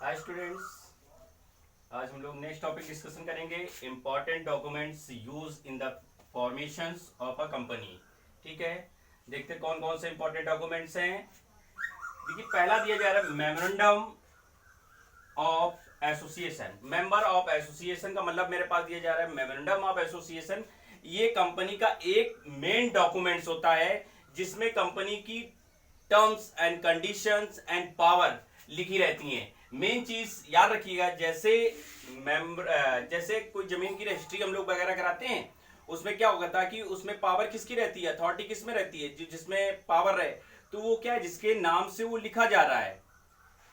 Hi students, आज हम लोग नेक्स्ट टॉपिक डिस्कशन करेंगे important documents use in the formations of a company. ठीक है, देखते कौन कौन से इंपॉर्टेंट डॉक्यूमेंट्स हैं। देखिए, पहला दिया जा रहा है memorandum of association. Member of association का मतलब मेरे पास दिया जा रहा है मेमोरेंडम ऑफ एसोसिएशन। ये कंपनी का एक मेन डॉक्यूमेंट्स होता है जिसमें कंपनी की terms and conditions and power लिखी रहती हैं। मेन चीज याद रखिएगा, जैसे कोई जमीन की रजिस्ट्री हम लोग वगैरह कराते हैं, उसमें क्या होगा था कि उसमें पावर किसकी रहती है, अथॉरिटी किस में रहती है, जिसमें पावर रहे तो वो क्या है, जिसके नाम से वो लिखा जा रहा है,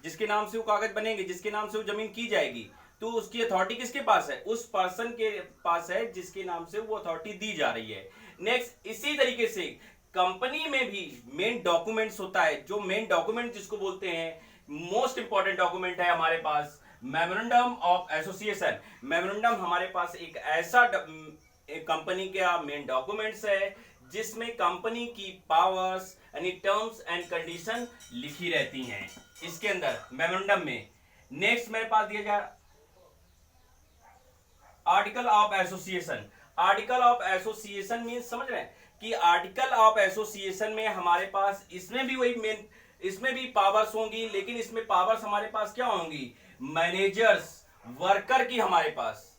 जिसके नाम से वो कागज बनेंगे, जिसके नाम से वो जमीन की जाएगी, तो उसकी अथॉरिटी किसके पास है, उस पर्सन के पास है जिसके नाम से वो अथॉरिटी दी जा रही है। नेक्स्ट, इसी तरीके से कंपनी में भी मेन डॉक्यूमेंट्स होता है, जो मेन डॉक्यूमेंट जिसको बोलते हैं मोस्ट इंपॉर्टेंट डॉक्यूमेंट है हमारे पास मेमोरेंडम ऑफ एसोसिएशन। मेमोरेंडम हमारे पास एक ऐसा कंपनी का मेन डॉक्यूमेंट्स है जिसमें कंपनी की पावर्स यानी टर्म्स एंड कंडीशन लिखी रहती हैं इसके अंदर मेमोरेंडम में। नेक्स्ट मेरे पास दिया जा article of association. Article of association mean समझ रहे हैं कि आर्टिकल ऑफ एसोसिएशन में हमारे पास इसमें भी वही मेन, इसमें भी पावर्स होंगी, लेकिन इसमें पावर्स हमारे पास क्या होंगी, मैनेजर्स वर्कर की हमारे पास।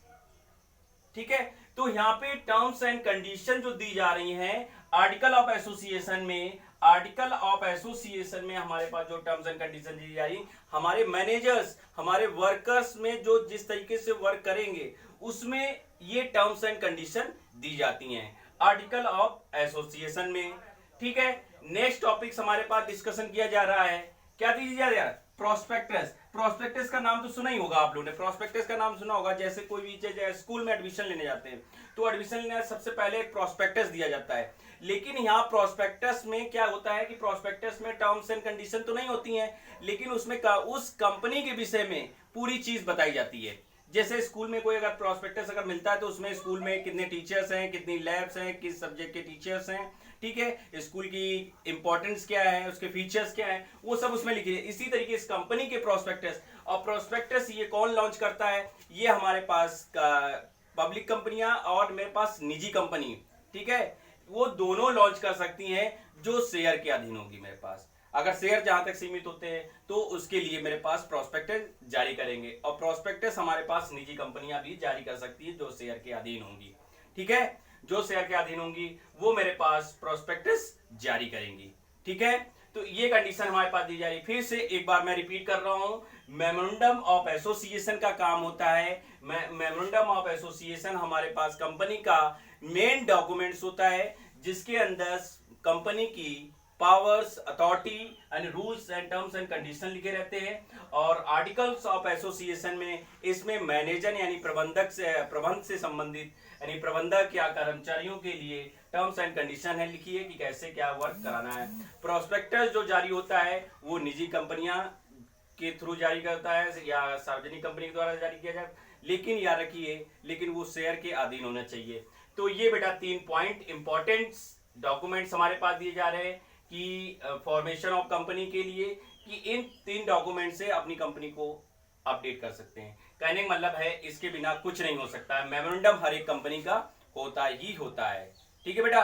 ठीक है, तो यहाँ पे टर्म्स एंड कंडीशन जो दी जा रही हैं आर्टिकल ऑफ एसोसिएशन में, आर्टिकल ऑफ एसोसिएशन में हमारे पास जो टर्म्स एंड कंडीशन दी जा रही, हमारे मैनेजर्स हमारे वर्कर्स में जो जिस तरीके से वर्क करेंगे उसमें ये टर्म्स एंड कंडीशन दी जाती हैं आर्टिकल ऑफ एसोसिएशन में। ठीक है, नेक्स्ट टॉपिक हमारे पास डिस्कशन किया जा रहा है, क्या दिया जा रहा है, प्रोस्पेक्टस। प्रोस्पेक्टस का नाम तो सुना ही होगा आप लोगों ने, प्रोस्पेक्टस का नाम सुना होगा। जैसे कोई भी स्कूल में एडमिशन लेने जाते हैं तो एडमिशन लेने सबसे पहले एक प्रोस्पेक्टस दिया जाता है, लेकिन यहाँ प्रोस्पेक्टस में क्या होता है कि प्रोस्पेक्टस में टर्म्स एंड कंडीशन तो नहीं होती हैं, लेकिन उसमें उस कंपनी के विषय में पूरी चीज बताई जाती है। जैसे स्कूल में कोई अगर प्रोस्पेक्टस अगर मिलता है तो उसमें स्कूल में कितने टीचर्स हैं, कितनी लैब्स हैं, किस सब्जेक्ट के टीचर्स हैं, ठीक है, स्कूल की इंपॉर्टेंस क्या है, उसके फीचर्स क्या है, वो सब उसमें लिखी है। इसी तरीके इस कंपनी के प्रोस्पेक्टस, और प्रोस्पेक्टस ये कौन लॉन्च करता है, ये हमारे पास पब्लिक कंपनियां और मेरे पास निजी कंपनी, ठीक है, वो दोनों लॉन्च कर सकती हैं जो शेयर के अधीन होगी। मेरे पास अगर शेयर जहां तक सीमित होते हैं तो उसके लिए मेरे पास प्रोस्पेक्टस जारी करेंगे, और प्रोस्पेक्टस हमारे पास निजी कंपनियां भी जारी कर सकती है जो शेयर के अधीन होंगी। ठीक है, जो शेयर के अधीन होंगी वो मेरे पास प्रोस्पेक्टस जारी करेंगी। ठीक है, तो ये कंडीशन हमारे पास दी जा रही है। फिर से एक बार मैं रिपीट कर रहा हूं, मेमोरेंडम ऑफ एसोसिएशन का काम होता है, मेमोरेंडम ऑफ एसोसिएशन हमारे पास कंपनी का मेन डॉक्यूमेंट्स होता है जिसके अंदर कंपनी की powers, authority and rules and terms and condition लिखे रहते हैं। और आर्टिकल्स ऑफ एसोसिएशन में इसमें मैनेजर यानी प्रबंध से संबंधित यानी प्रबंधक या कर्मचारियों के लिए टर्म्स एंड कंडीशन है लिखी है कि कैसे क्या वर्क कराना है। प्रोस्पेक्टस जो जारी होता है वो निजी कंपनियां के थ्रू जारी करता है या सार्वजनिक कंपनी के द्वारा जारी किया जाए, लेकिन याद रखिए लेकिन वो शेयर के अधीन होना चाहिए। तो ये बेटा 3 पॉइंट इंपॉर्टेंट डॉक्यूमेंट्स हमारे पास दिए जा रहे हैं कि फॉर्मेशन ऑफ कंपनी के लिए, कि इन 3 डॉक्यूमेंट से अपनी कंपनी को अपडेट कर सकते हैं। कहने का मतलब है इसके बिना कुछ नहीं हो सकता है, मेमोरेंडम हर एक कंपनी का होता ही होता है। ठीक है बेटा।